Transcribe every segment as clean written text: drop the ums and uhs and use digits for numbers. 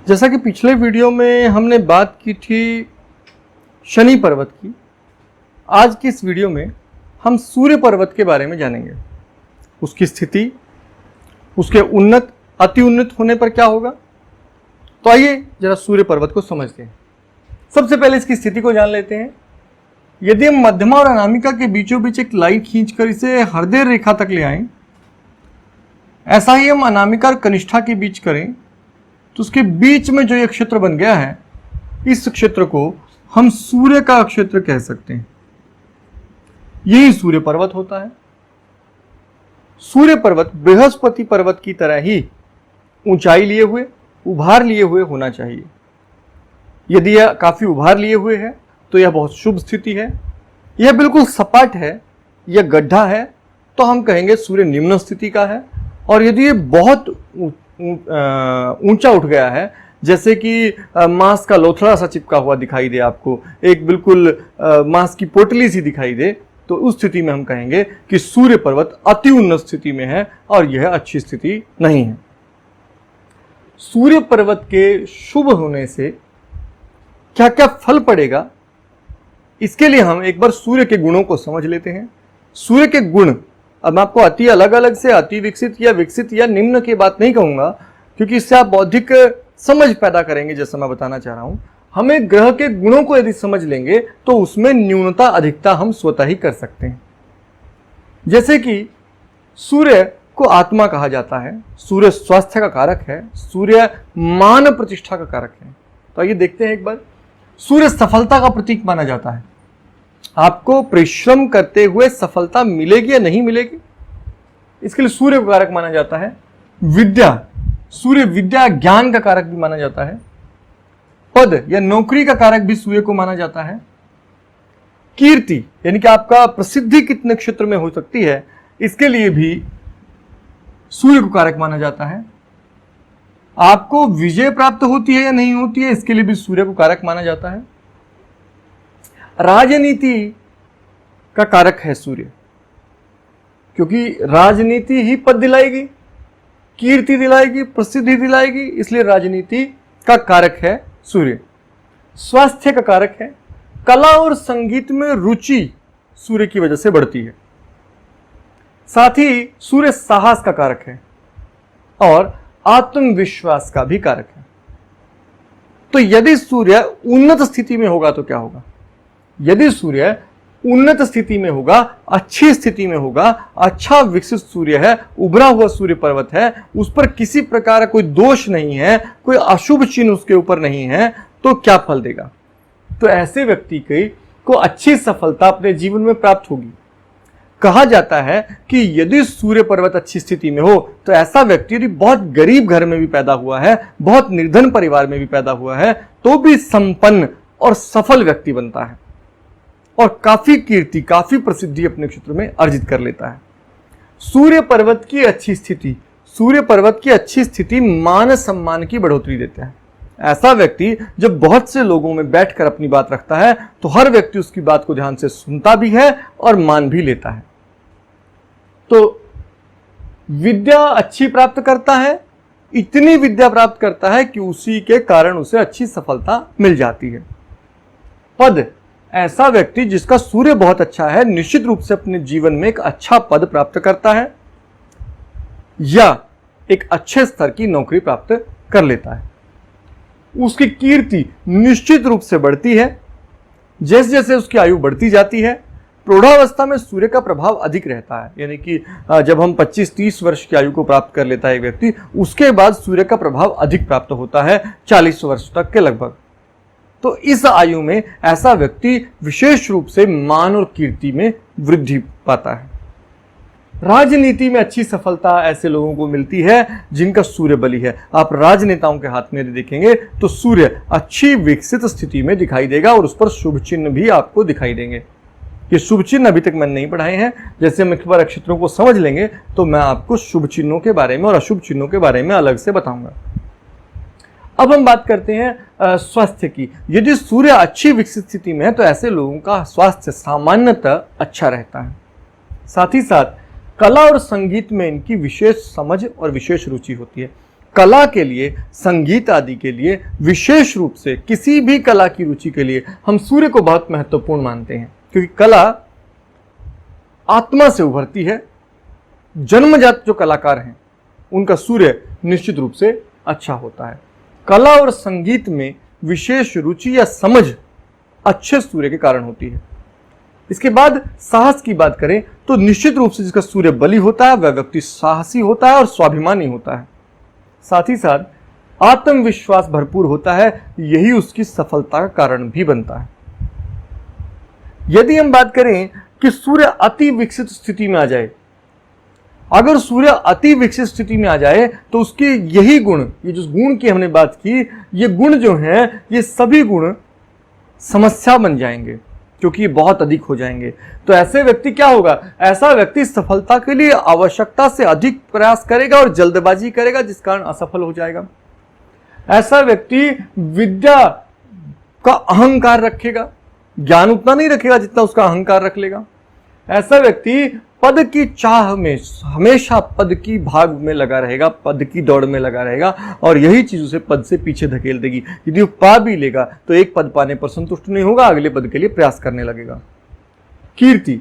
जैसा कि पिछले वीडियो में हमने बात की थी शनि पर्वत की, आज की इस वीडियो में हम सूर्य पर्वत के बारे में जानेंगे। उसकी स्थिति, उसके उन्नत अति उन्नत होने पर क्या होगा। तो आइए जरा सूर्य पर्वत को समझते हैं। सबसे पहले इसकी स्थिति को जान लेते हैं। यदि हम मध्यमा और अनामिका के बीचों बीच एक लाइन खींचकर इसे हृदय रेखा तक ले आएं, ऐसा ही हम अनामिका और कनिष्ठा के बीच करें तो उसके बीच में जो ये क्षेत्र बन गया है, इस क्षेत्र को हम सूर्य का क्षेत्र कह सकते हैं। यही सूर्य पर्वत होता है। सूर्य पर्वत बृहस्पति पर्वत की तरह ही ऊंचाई लिए हुए, उभार लिए हुए होना चाहिए। यदि यह काफी उभार लिए हुए है तो यह बहुत शुभ स्थिति है। यह बिल्कुल सपाट है, यह गड्ढा है तो हम कहेंगे सूर्य निम्न स्थिति का है। और यदि ये बहुत ऊंचा उठ गया है, जैसे कि मांस का लोथड़ा सा चिपका हुआ दिखाई दे, आपको एक बिल्कुल मांस की पोटली सी दिखाई दे, तो उस स्थिति में हम कहेंगे कि सूर्य पर्वत अति उन्नत स्थिति में है और यह अच्छी स्थिति नहीं है। सूर्य पर्वत के शुभ होने से क्या क्या फल पड़ेगा, इसके लिए हम एक बार सूर्य के गुणों को समझ लेते हैं। सूर्य के गुण, अब मैं आपको अति अलग अलग से अति विकसित या निम्न की बात नहीं कहूंगा, क्योंकि इससे आप बौद्धिक समझ पैदा करेंगे। जैसा मैं बताना चाह रहा हूं, हमें ग्रह के गुणों को यदि समझ लेंगे तो उसमें न्यूनता अधिकता हम स्वतः ही कर सकते हैं। जैसे कि सूर्य को आत्मा कहा जाता है, सूर्य स्वास्थ्य का कारक है, सूर्य मान प्रतिष्ठा का कारक है। तो आइए देखते हैं एक बार। सूर्य सफलता का प्रतीक माना जाता है। आपको परिश्रम करते हुए सफलता मिलेगी या नहीं मिलेगी, इसके लिए सूर्य को कारक माना जाता है। विद्या, सूर्य विद्या ज्ञान का कारक भी माना जाता है। पद या नौकरी का कारक भी सूर्य को माना जाता है। कीर्ति, यानी कि आपका प्रसिद्धि कितने क्षेत्र में हो सकती है, इसके लिए भी सूर्य को कारक माना जाता है। आपको विजय प्राप्त होती है या नहीं होती है, इसके लिए भी सूर्य को कारक माना जाता है। राजनीति का कारक है सूर्य, क्योंकि राजनीति ही पद दिलाएगी, कीर्ति दिलाएगी, प्रसिद्धि दिलाएगी, इसलिए राजनीति का कारक है सूर्य। स्वास्थ्य का कारक है। कला और संगीत में रुचि सूर्य की वजह से बढ़ती है। साथ ही सूर्य साहस का कारक है और आत्मविश्वास का भी कारक है। तो यदि सूर्य उन्नत स्थिति में होगा तो क्या होगा। यदि सूर्य उन्नत स्थिति में होगा, अच्छी स्थिति में होगा, अच्छा विकसित सूर्य है, उभरा हुआ सूर्य पर्वत है, उस पर किसी प्रकार का कोई दोष नहीं है, कोई अशुभ चिन्ह उसके ऊपर नहीं है, तो क्या फल देगा। तो ऐसे व्यक्ति को अच्छी सफलता अपने जीवन में प्राप्त होगी। कहा जाता है कि यदि सूर्य पर्वत अच्छी स्थिति में हो तो ऐसा व्यक्ति यदि बहुत गरीब घर में भी पैदा हुआ है, बहुत निर्धन परिवार में भी पैदा हुआ है, तो भी संपन्न और सफल व्यक्ति बनता है और काफी कीर्ति, काफी प्रसिद्धि अपने क्षेत्र में अर्जित कर लेता है। सूर्य पर्वत की अच्छी स्थिति, सूर्य पर्वत की अच्छी स्थिति मान सम्मान की बढ़ोतरी देता है। ऐसा व्यक्ति जब बहुत से लोगों में बैठकर अपनी बात रखता है तो हर व्यक्ति उसकी बात को ध्यान से सुनता भी है और मान भी लेता है। तो विद्या अच्छी प्राप्त करता है, इतनी विद्या प्राप्त करता है कि उसी के कारण उसे अच्छी सफलता मिल जाती है। पद, ऐसा व्यक्ति जिसका सूर्य बहुत अच्छा है, निश्चित रूप से अपने जीवन में एक अच्छा पद प्राप्त करता है या एक अच्छे स्तर की नौकरी प्राप्त कर लेता है। उसकी कीर्ति निश्चित रूप से बढ़ती है। जैसे जैसे उसकी आयु बढ़ती जाती है, प्रौढ़ावस्था में सूर्य का प्रभाव अधिक रहता है, यानी कि जब हम 25-30 वर्ष की आयु को प्राप्त कर लेता है एक व्यक्ति, उसके बाद सूर्य का प्रभाव अधिक प्राप्त होता है 40 वर्ष तक के लगभग। तो इस आयु में ऐसा व्यक्ति विशेष रूप से मान और कीर्ति में वृद्धि पाता है। राजनीति में अच्छी सफलता ऐसे लोगों को मिलती है जिनका सूर्य बली है। आप राजनेताओं के हाथ में यदि देखेंगे तो सूर्य अच्छी विकसित स्थिति में दिखाई देगा और उस पर शुभ चिन्ह भी आपको दिखाई देंगे। ये शुभ चिन्ह अभी तक मैंने नहीं पढ़ाए हैं। जैसे हम एक बार नक्षत्रों को समझ लेंगे तो मैं आपको शुभ चिन्हों के बारे में और अशुभ चिन्हों के बारे में अलग से बताऊंगा। अब हम बात करते हैं स्वास्थ्य की। यदि सूर्य अच्छी विकसित स्थिति में है तो ऐसे लोगों का स्वास्थ्य सामान्यतः अच्छा रहता है। साथ ही साथ कला और संगीत में इनकी विशेष समझ और विशेष रुचि होती है। कला के लिए, संगीत आदि के लिए, विशेष रूप से किसी भी कला की रुचि के लिए हम सूर्य को बहुत महत्वपूर्ण मानते हैं, क्योंकि कला आत्मा से उभरती है। जन्मजात जो कलाकार हैं उनका सूर्य निश्चित रूप से अच्छा होता है। कला और संगीत में विशेष रुचि या समझ अच्छे सूर्य के कारण होती है। इसके बाद साहस की बात करें तो निश्चित रूप से जिसका सूर्य बली होता है वह व्यक्ति साहसी होता है और स्वाभिमानी होता है। साथ ही साथ आत्मविश्वास भरपूर होता है, यही उसकी सफलता का कारण भी बनता है। यदि हम बात करें कि सूर्य अति विकसित स्थिति में आ जाए, अगर सूर्य अति विकसित स्थिति में आ जाए तो उसके यही गुण, ये जो गुण की हमने बात की, ये गुण जो हैं ये सभी गुण समस्या बन जाएंगे, क्योंकि ये बहुत अधिक हो जाएंगे। तो ऐसे व्यक्ति क्या होगा, ऐसा व्यक्ति सफलता के लिए आवश्यकता से अधिक प्रयास करेगा और जल्दबाजी करेगा, जिस कारण असफल हो जाएगा। ऐसा व्यक्ति विद्या का अहंकार रखेगा, ज्ञान उतना नहीं रखेगा जितना उसका अहंकार रख लेगा। ऐसा व्यक्ति पद की चाह में, हमेशा पद की भाग में लगा रहेगा, पद की दौड़ में लगा रहेगा, और यही चीज उसे पद से पीछे धकेल देगी। यदि वो पा भी लेगा तो एक पद पाने पर संतुष्ट नहीं होगा, अगले पद के लिए प्रयास करने लगेगा। कीर्ति,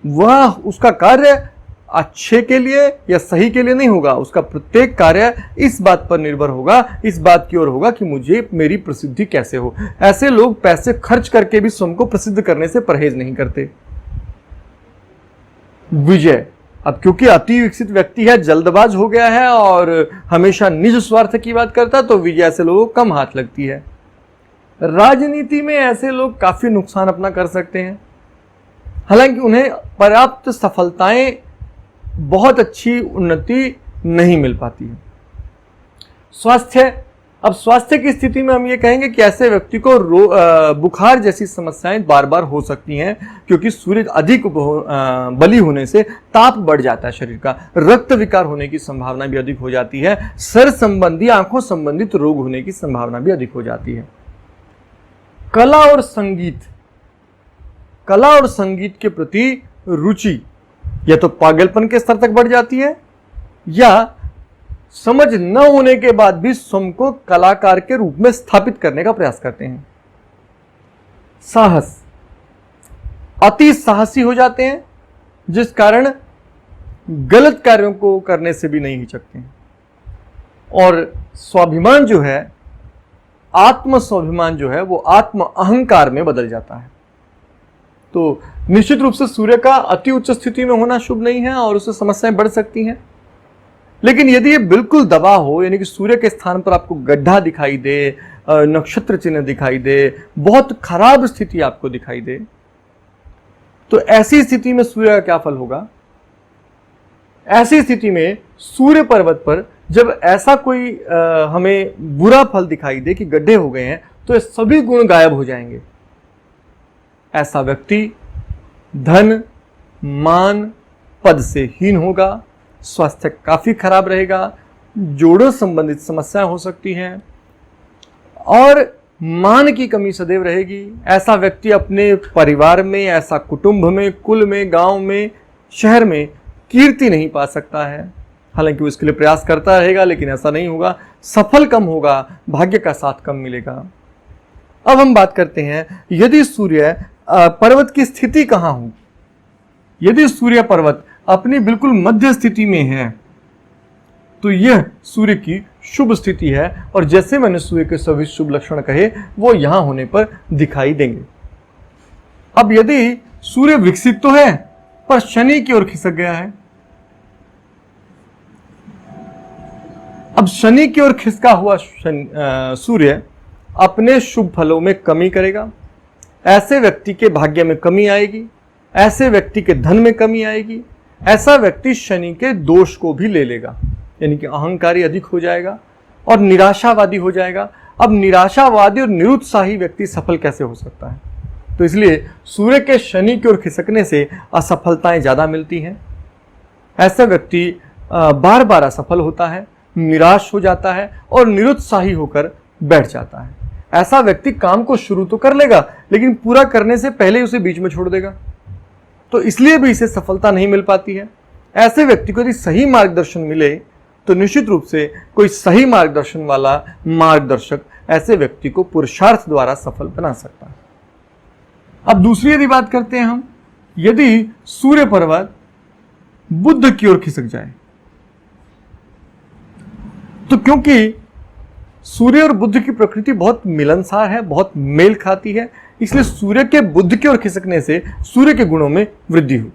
वह उसका कार्य अच्छे के लिए या सही के लिए नहीं होगा, उसका प्रत्येक कार्य इस बात पर निर्भर होगा, इस बात की ओर होगा कि मुझे मेरी प्रसिद्धि कैसे हो। ऐसे लोग पैसे खर्च करके भी स्वयं को प्रसिद्ध करने से परहेज नहीं करते। विजय, अब क्योंकि अति विकसित व्यक्ति है, जल्दबाज हो गया है और हमेशा निज स्वार्थ की बात करता है, तो विजय ऐसे लोगों को कम हाथ लगती है। राजनीति में ऐसे लोग काफी नुकसान अपना कर सकते हैं, हालांकि उन्हें पर्याप्त सफलताएं, बहुत अच्छी उन्नति नहीं मिल पाती है। स्वास्थ्य, अब स्वास्थ्य की स्थिति में हम ये कहेंगे कि ऐसे व्यक्ति को बुखार जैसी समस्याएं बार बार हो सकती हैं, क्योंकि सूर्य अधिक बली होने से ताप बढ़ जाता है शरीर का, रक्त विकार होने की संभावना भी अधिक हो जाती है, सर संबंधी, आंखों संबंधित रोग होने की संभावना भी अधिक हो जाती है। कला और संगीत, कला और संगीत के प्रति रुचि या तो पागलपन के स्तर तक बढ़ जाती है, या समझ न होने के बाद भी स्वयं को कलाकार के रूप में स्थापित करने का प्रयास करते हैं। साहस, अति साहसी हो जाते हैं, जिस कारण गलत कार्यों को करने से भी नहीं हिचकते हैं। और स्वाभिमान जो है, आत्म स्वाभिमान जो है, वो आत्म अहंकार में बदल जाता है। तो निश्चित रूप से सूर्य का अति उच्च स्थिति में होना शुभ नहीं है और उससे समस्याएं बढ़ सकती हैं। लेकिन यदि ये बिल्कुल दबा हो, यानी कि सूर्य के स्थान पर आपको गड्ढा दिखाई दे, नक्षत्र चिन्ह दिखाई दे, बहुत खराब स्थिति आपको दिखाई दे, तो ऐसी स्थिति में सूर्य का क्या फल होगा? ऐसी स्थिति में सूर्य पर्वत पर जब ऐसा कोई हमें बुरा फल दिखाई दे कि गड्ढे हो गए हैं, तो ये सभी गुण गायब हो जाएंगे। ऐसा व्यक्ति धन, मान, पद से हीन होगा, स्वास्थ्य काफी खराब रहेगा, जोड़ों संबंधित समस्याएं हो सकती हैं और मान की कमी सदैव रहेगी। ऐसा व्यक्ति अपने परिवार में, ऐसा कुटुंब में, कुल में, गांव में, शहर में कीर्ति नहीं पा सकता है। हालांकि वो इसके लिए प्रयास करता रहेगा, लेकिन ऐसा नहीं होगा, सफल कम होगा, भाग्य का साथ कम मिलेगा। अब हम बात करते हैं, यदि सूर्य पर्वत की स्थिति कहां हो। यदि सूर्य पर्वत अपनी बिल्कुल मध्य स्थिति में है तो यह सूर्य की शुभ स्थिति है, और जैसे मैंने सूर्य के सभी शुभ लक्षण कहे वो यहां होने पर दिखाई देंगे। अब यदि सूर्य विकसित तो है पर शनि की ओर खिसक गया है, अब शनि की ओर खिसका हुआ सूर्य अपने शुभ फलों में कमी करेगा, ऐसे व्यक्ति के भाग्य में कमी आएगी, ऐसे व्यक्ति के धन में कमी आएगी, ऐसा व्यक्ति शनि के दोष को भी ले लेगा, यानी कि अहंकारी अधिक हो जाएगा और निराशावादी हो जाएगा। अब निराशावादी और निरुत्साही व्यक्ति सफल कैसे हो सकता है? तो इसलिए सूर्य के शनि की ओर खिसकने से असफलताएं ज्यादा मिलती हैं। ऐसा व्यक्ति बार बार असफल होता है, निराश हो जाता है और निरुत्साही होकर बैठ जाता है। ऐसा व्यक्ति काम को शुरू तो कर लेगा, लेकिन पूरा करने से पहले ही उसे बीच में छोड़ देगा, तो इसलिए भी इसे सफलता नहीं मिल पाती है। ऐसे व्यक्ति को यदि सही मार्गदर्शन मिले तो निश्चित रूप से कोई सही मार्गदर्शन वाला मार्गदर्शक ऐसे व्यक्ति को पुरुषार्थ द्वारा सफल बना सकता है। अब दूसरी यदि बात करते हैं हम, यदि सूर्य पर्वत बुध की ओर खिसक जाए, तो क्योंकि सूर्य और बुध की प्रकृति बहुत मिलनसार है, बहुत मेल खाती है, इसलिए सूर्य के बुध की ओर खिसकने से सूर्य के गुणों में वृद्धि होगी।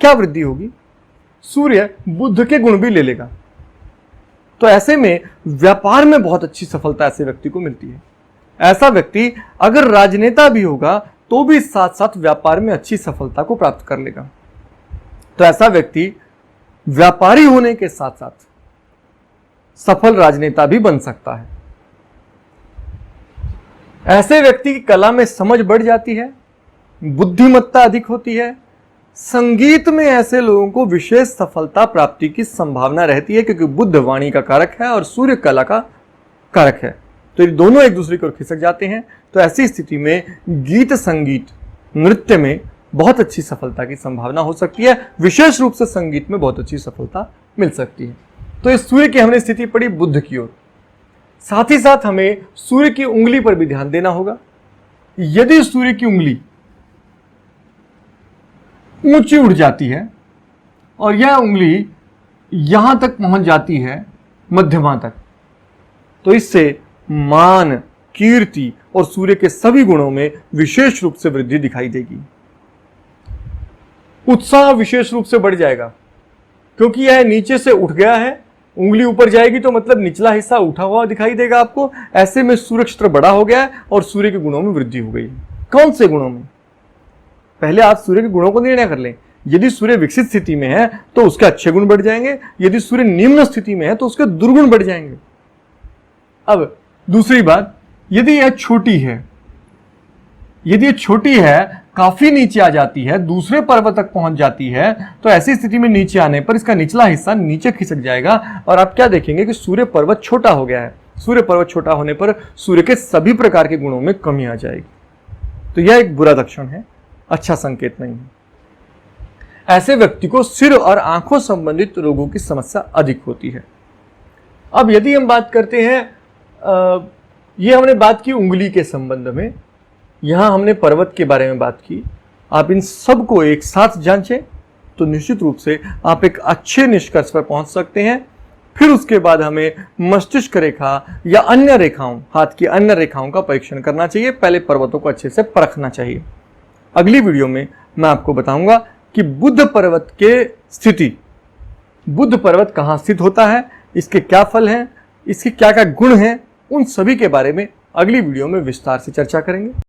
क्या वृद्धि होगी? सूर्य बुध के गुण भी ले लेगा। तो ऐसे में व्यापार में बहुत अच्छी सफलता ऐसे व्यक्ति को मिलती है। ऐसा व्यक्ति अगर राजनेता भी होगा तो भी साथ साथ व्यापार में अच्छी सफलता को प्राप्त कर लेगा। तो ऐसा व्यक्ति व्यापारी होने के साथ साथ सफल राजनेता भी बन सकता है। ऐसे व्यक्ति की कला में समझ बढ़ जाती है, बुद्धिमत्ता अधिक होती है। संगीत में ऐसे लोगों को विशेष सफलता प्राप्ति की संभावना रहती है, क्योंकि बुध वाणी का कारक है और सूर्य कला का कारक है। तो ये दोनों एक दूसरे की ओर खिसक जाते हैं। तो ऐसी स्थिति में गीत, संगीत, नृत्य में बहुत अच्छी सफलता की संभावना हो सकती है। विशेष रूप से संगीत में बहुत अच्छी सफलता मिल सकती है। तो इस सूर्य की हमने स्थिति पड़ी बुध की ओर। साथ ही साथ हमें सूर्य की उंगली पर भी ध्यान देना होगा। यदि सूर्य की उंगली ऊंची उठ जाती है और यह उंगली यहां तक पहुंच जाती है, मध्यमा तक, तो इससे मान, कीर्ति और सूर्य के सभी गुणों में विशेष रूप से वृद्धि दिखाई देगी। उत्साह विशेष रूप से बढ़ जाएगा, क्योंकि यह नीचे से उठ गया है। उंगली ऊपर जाएगी तो मतलब निचला हिस्सा उठा हुआ दिखाई देगा आपको। ऐसे में सूर्य क्षेत्र बड़ा हो गया है और सूर्य के गुणों में वृद्धि हो गई। कौन से गुणों में? पहले आप सूर्य के गुणों को निर्णय कर लें। यदि सूर्य विकसित स्थिति में है तो उसके अच्छे गुण बढ़ जाएंगे, यदि सूर्य निम्न स्थिति में है तो उसके दुर्गुण बढ़ जाएंगे। अब दूसरी बात, यदि यह छोटी है, यदि यह छोटी है, काफी नीचे आ जाती है, दूसरे पर्वत तक पहुंच जाती है, तो ऐसी स्थिति में नीचे आने पर इसका निचला हिस्सा नीचे खिसक जाएगा और आप क्या देखेंगे कि सूर्य पर्वत छोटा हो गया है। सूर्य पर्वत छोटा होने पर सूर्य के सभी प्रकार के गुणों में कमी आ जाएगी। तो यह एक बुरा लक्षण है, अच्छा संकेत नहीं है। ऐसे व्यक्ति को सिर और आंखों संबंधित रोगों की समस्या अधिक होती है। अब यदि हम बात करते हैं, ये हमने बात की उंगली के संबंध में, यहां हमने पर्वत के बारे में बात की। आप इन सब को एक साथ जांचें तो निश्चित रूप से आप एक अच्छे निष्कर्ष पर पहुंच सकते हैं। फिर उसके बाद हमें मस्तिष्क रेखा या अन्य रेखाओं, हाथ की अन्य रेखाओं का परीक्षण करना चाहिए। पहले पर्वतों को अच्छे से परखना चाहिए। अगली वीडियो में मैं आपको बताऊंगा कि बुध पर्वत के स्थिति, बुध पर्वत कहां स्थित होता है, इसके क्या फल हैं, इसके क्या क्या गुण हैं, उन सभी के बारे में अगली वीडियो में विस्तार से चर्चा करेंगे।